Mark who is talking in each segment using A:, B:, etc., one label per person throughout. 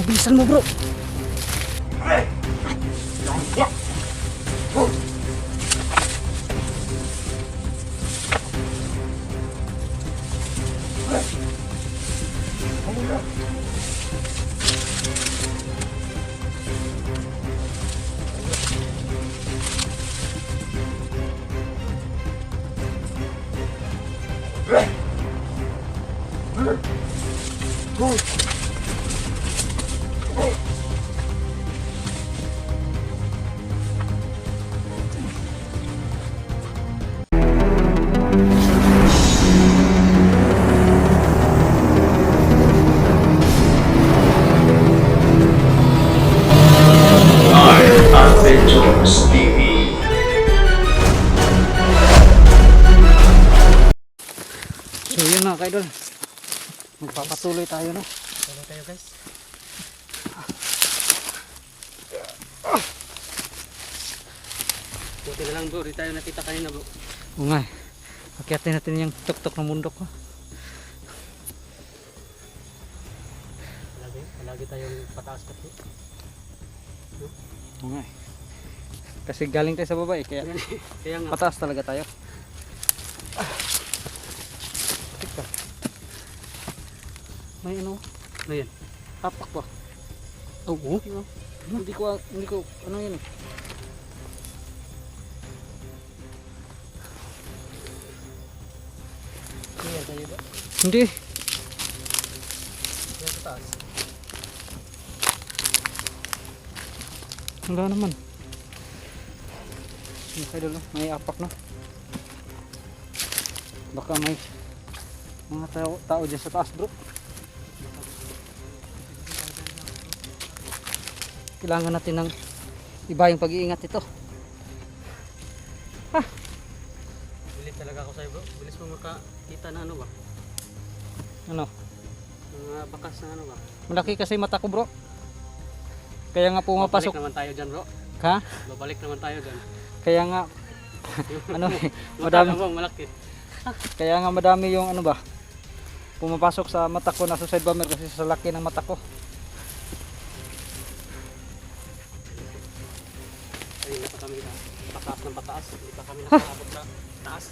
A: bilisan mo bro.
B: Adventures TV.
A: So yun mga kaidol, magpapatuloy tayo no.
C: Tuloy tayo guys. Buti na lang bro, di tayo nakita kanina bro.
A: Oo nga, akyatin natin yung tuktok ng bundok ko.
C: Palagi tayong pataas ka bro.
A: Oo nga, kasi galing tayo sa baba eh, kaya
C: Kaya nga.
A: pataas talaga tayo. Teka, may ano,
C: Ano yan?
A: tapak ba?
C: Oo.
A: Hindi ko, ano yun eh.
C: Ano yan tayo ba?
A: Hindi,
C: Yan sa taas.
A: wala naman. Yung kaidol, may apak na. Baka may mga tao dyan sa taas bro. Kailangan natin ng iba yung pag-iingat ito.
C: Bilis talaga ako sa'yo bro. Bilis mo makakita na ano ba?
A: Ano,
C: Mga bakas na ano ba?
A: malaki kasi mata ko bro. Kaya nga pumapasok.
C: Babalik naman tayo dyan bro.
A: Ha?
C: Babalik naman tayo dyan.
A: Kaya nga ano eh,
C: Madami.
A: madami,
C: Malaki.
A: kaya nga madami yung ano ba, pumapasok sa mata ko na suicide bomber kasi sa laki ng mata ko.
C: Ayun na pa kami na pataas ng pataas. Hindi pa kami nakakabot sa taas.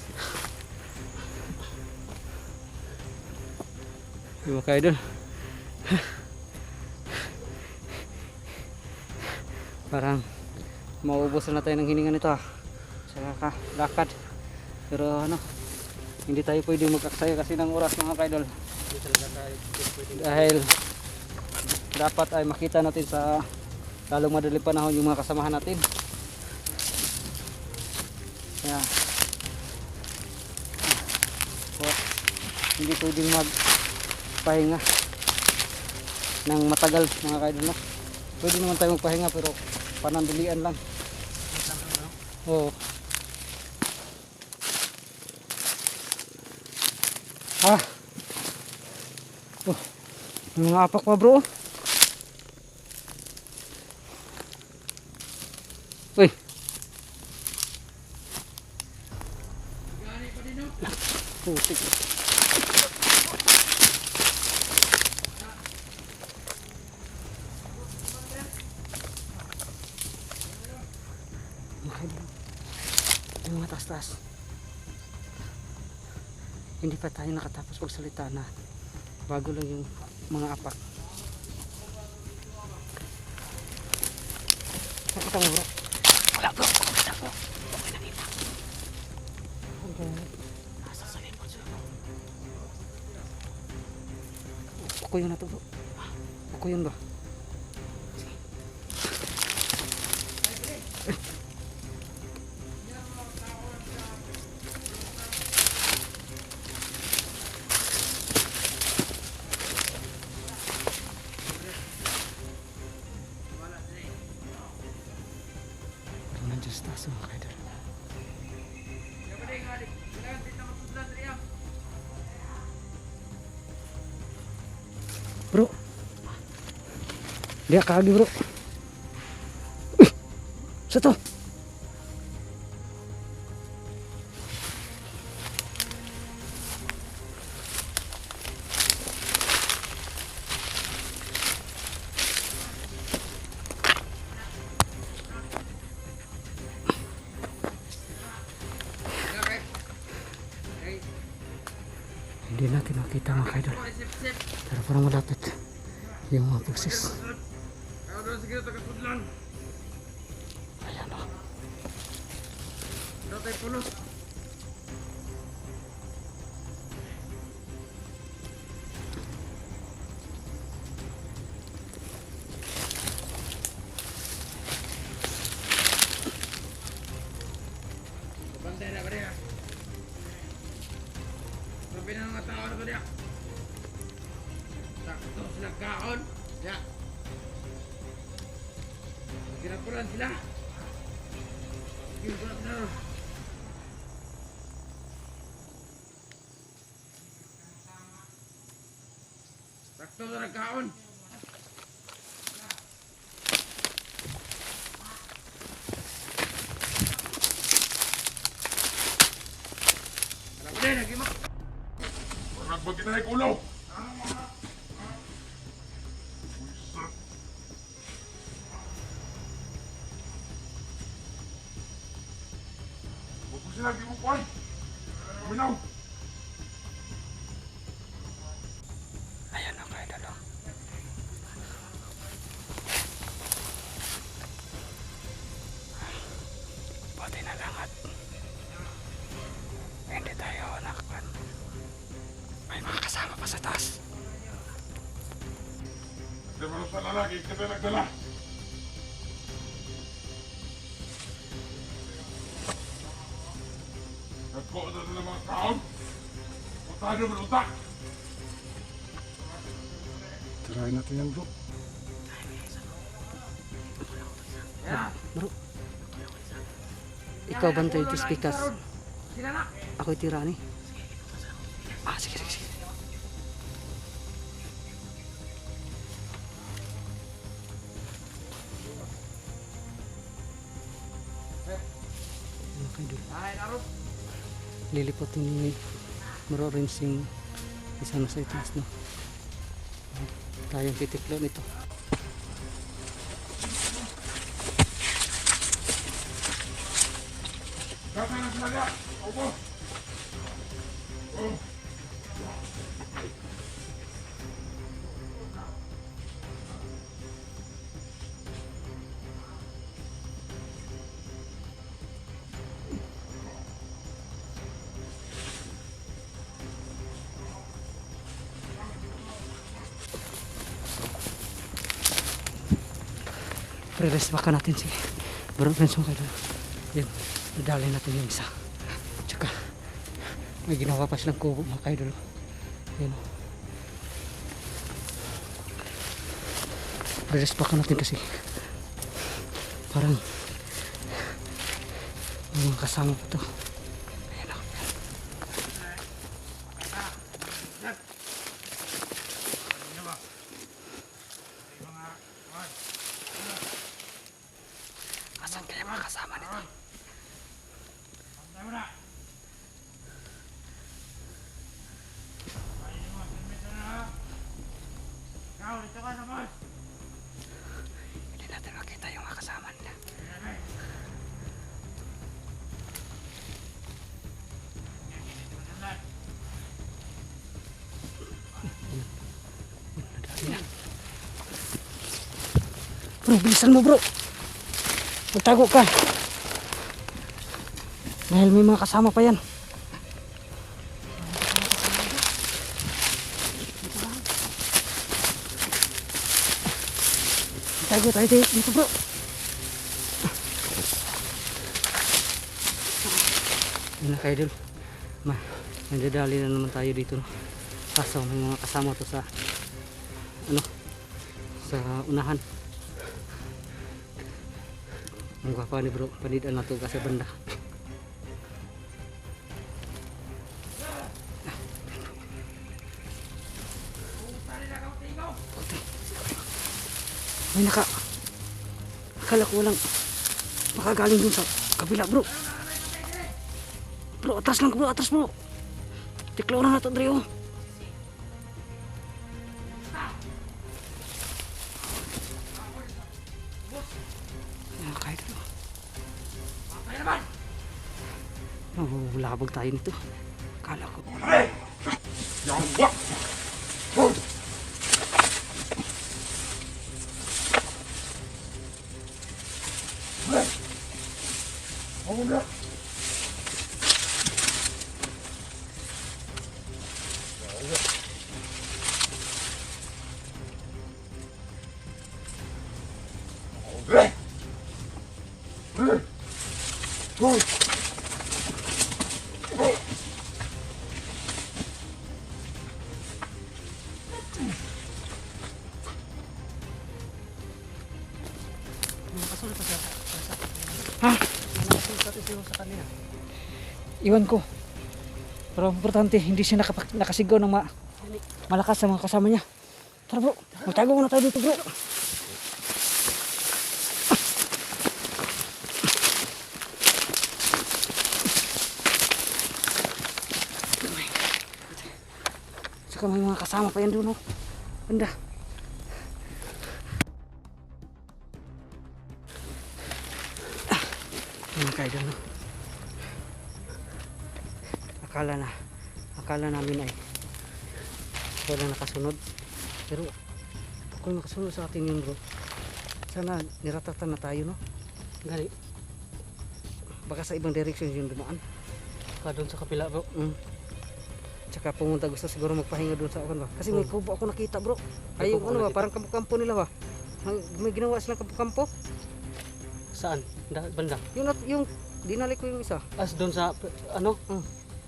A: Yung mga kaidol. Parang maubos na tayo ng hininga nito sa lakad. Pero ano, hindi tayo pwede mag-aksaya kasi ng oras mga kaidol.
C: Hindi talaga tayo pwede.
A: Dahil dapat ay makita natin sa lalong madaling panahon yung mga kasamahan natin. Kaya hindi pwedeng magpahinga ng matagal mga kaidol no? Pwede naman tayo magpahinga pero panandalian lang. Oo. May mga apak pa bro. Uy. Putik. Yung mga taas-taas. Hindi pa tayo nakatapos magsalita na bago lang yung mga apak. Nakita mo bro? Wala bro. Nakita bro. Okay, nakita. Okay. Nasa sa likod siya bro. Ako yun na to bro. Ako yun ba? Nandiyan sa taas mga kaidol. Bro. Dia kagi bro. Satu. Hindi natin makita mga kaidol. Pero parang malapit yung mga boses. Ayan o.
B: Bantay na ba rin? Sabi na mga tao na ba rin? Sakto silang kaon. Ya. Kinapuran sila. Kinapuran sila. Sakto silang kaon. Alam mo din, nagimak.
D: Nagbagi na yung ulo! Huwag ko sila gibukuan! Minaw!
A: Ayan o kaidol o. Buti na lang at hindi tayo nakakpan. May mga kasama pa sa taas.
D: Di ba sa lalaki kita nagdala? Nagko na sila mga taon. Putado mo utak. Tirahin natin yan bro.
A: Bro, ikaw bantay ito spikas.
B: Sila na.
A: Ako'y tira ni. Ah, sige, sige, sige. Ano kayo doon?
B: Ay, narot.
A: Lilipotin ni Bro Renz yung isa na sa itaas, no? Tayong titiklo nito.
D: Kata na sila niya! Opo! Oh!
A: Pre-rest baka natin si Bro Renz mo kayo doon. Yan, nadali natin yung isa. Tsaka, may ginawa pa silang kubo mga kayo doon. Yan. Pre-rest baka natin kasi parang may mga kasama pa to. Ayan o. Asan kaya mga kasama nito?
B: Bantay mo na. Ay, mga permito na ha. Ikaw, dito ka sa boss.
A: Hindi natin makita yung mga kasama nila. Nadali na. Bro, bilisan mo bro. Magtago ka. Dahil may mga kasama pa yan. Tago tayo dito bro. Yun na kayo dun. Nandadali na naman tayo dito. No? Kaso may mga kasama to sa sa unahan. Ang gwapa ni bro, panidaan na to kasi banda. May akala ko walang makagaling dun sa kabila bro. Bro, atras lang bro, atras bro. Tiklaw na nato dre oh. Ayan kahit ito. Labag tayo nito. Akala ko.
D: What? Hold up.
C: Nakasunod pa siya.
A: Ha?
C: Nakasunod sa kanila.
A: Iwan ko. Pero ang importante, hindi siya nakasigaw ng malakas sa mga kasama niya. Tara bro, magtago muna tayo dito bro. Saka may mga kasama pa yan doon, oh. Banda. Mga kaidol, no? Akala namin ay wala nakasunod. Pero kung nakasunod sa atin yun bro, sana niratatan na tayo, no?
C: Gali.
A: Baka sa ibang direction yung dumaan.
C: Ka doon sa kapila bro.
A: Tsaka pumunta, gusto siguro magpahinga doon sa akin ba. Kasi may kubo ako nakita bro. Ay yung
C: kubo
A: ano ba,
C: nakita.
A: parang kampo-kampo nila ba. May ginawa silang kampo-kampo.
C: Saan? Banda.
A: Yung dinali ko yung isa.
C: As doon sa ano?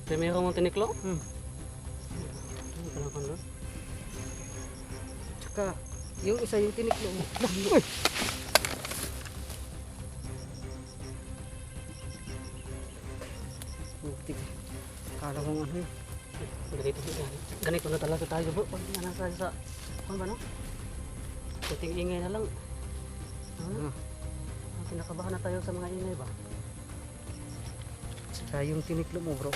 C: Primero Montenegro?
A: Hmm.
C: Ano pala kung doon?
A: Tsaka yung isa yung tiniklo mo. Uy! Buti. Akala mong ano yun.
C: Ganito na talaga tayo bro. Pag nasa tayo sa ano ba no? Kunting ingay na lang. Ano? Kinakabahan na tayo sa mga ingay ba?
A: Tsaka yung tiniklo mo bro,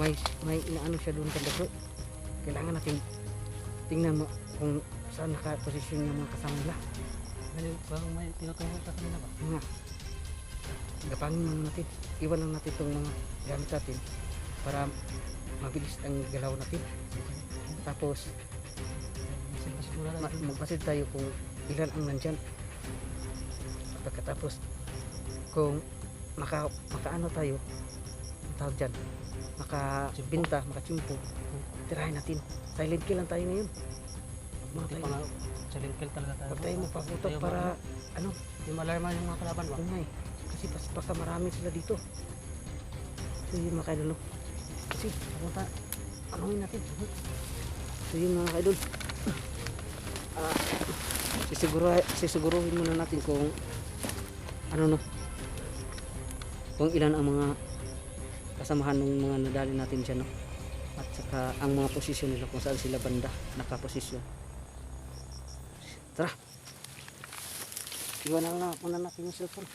A: may inaano siya doon kanda bro. Kailangan natin tingnan mo kung saan nakaposisyon yung mga kasama nila.
C: Ganun bang may tinutungkol sa kanila ba?
A: Mga gapangin muna natin. Iwan lang natin itong mga gamit natin para mabilis ang galaw natin. Tapos magpasid tayo kung ilan ang nandyan. Pagkatapos kung makaano tayo, ang tawag dyan, makabinta, makachimpo, tirahin natin. Silent kill lang tayo ngayon.
C: Buti pa nga silent kill talaga tayo.
A: Huwag tayo mapaputok
C: Tayo
A: para ano,
C: yung alarma yung mga kalaban ba?
A: umay. Kasi baka marami sila dito. So yun mga kaidol, no? Kasi pupunta, anuhin natin. So yun mga kaidol. Sisiguruhin muna natin kung ano no, kung ilan ang mga kasamahan ng mga nadali natin dyan, no? At saka ang mga posisyon nila, kung saan sila banda nakaposisyon. Tara, iwan na muna natin yung cellphone.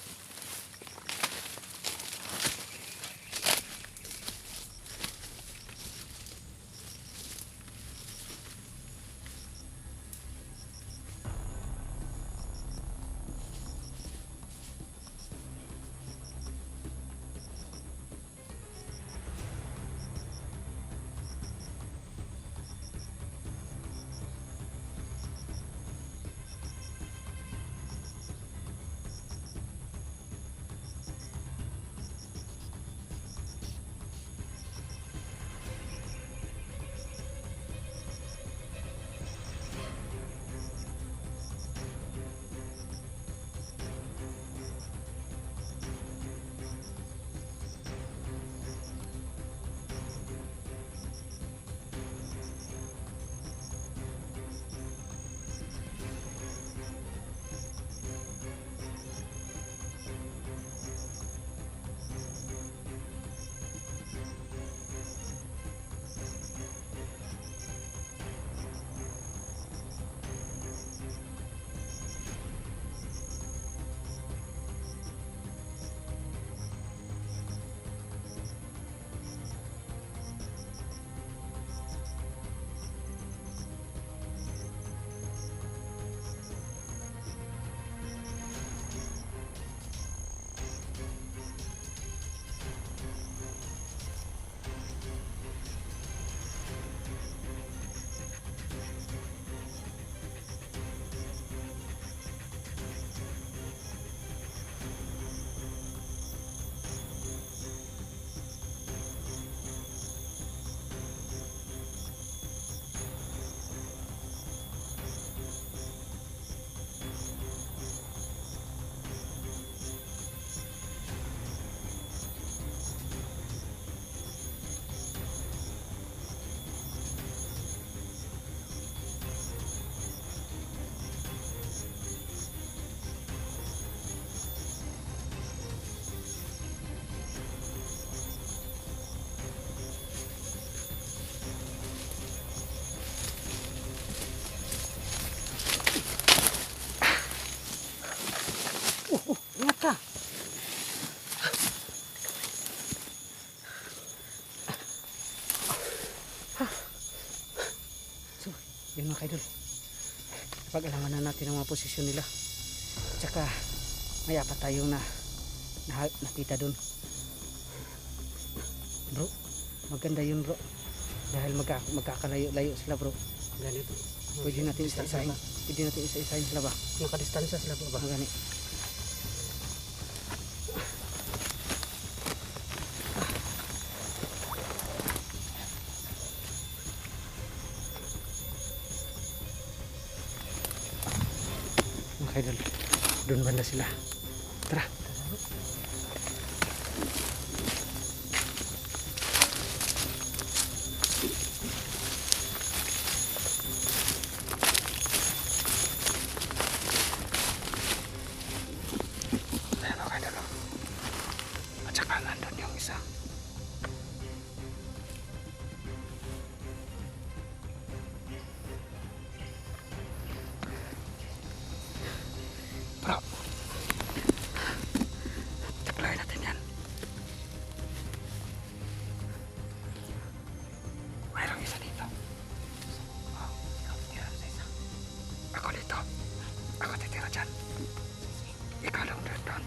A: Yun mga kaidol. Pag-alaman na natin ang mga posisyon nila. Tsaka may apat tayong nakita dun. Bro, maganda yun bro. Dahil magkakalayo-layo sila bro.
C: Ganito.
A: Pwede natin isa-isahin. Pwede natin isa-isahin sila ba?
C: Nakadistansya sila ba?
A: Gani. Mga kaidol, doon banda sila. Tara. Ayan mga kaidol. At saka nandun yung isa. Bro, taklayin natin yan. Mayroong isa dito. Oh, ikaw titira sa isa. Ako dito. Ako titira dyan. Ikaw lang doon.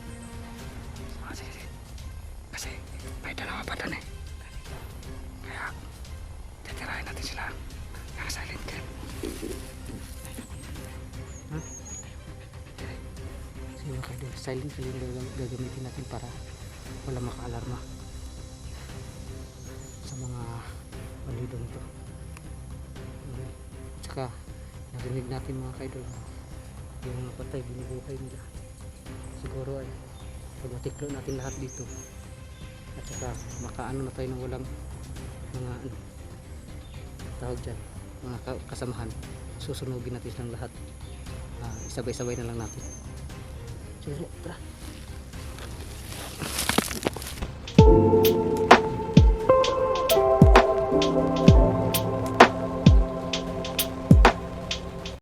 A: Oh, sige. Kasi may dalawa pa doon eh. Kaya titirahin natin sila. Naka-silent game. Sige mga kaidol, silent film gagamitin natin para wala maka-alarma sa mga bandidong ito. Tsaka narinig natin mga kaidol yung mga patay binubuhay nila. Siguro ay pag matiklo natin lahat dito at saka makaano na tayo ng walang mga tawag dyan, mga kasamahan, susunugin natin silang lahat. Isabay-sabay na lang natin. Sige, tara.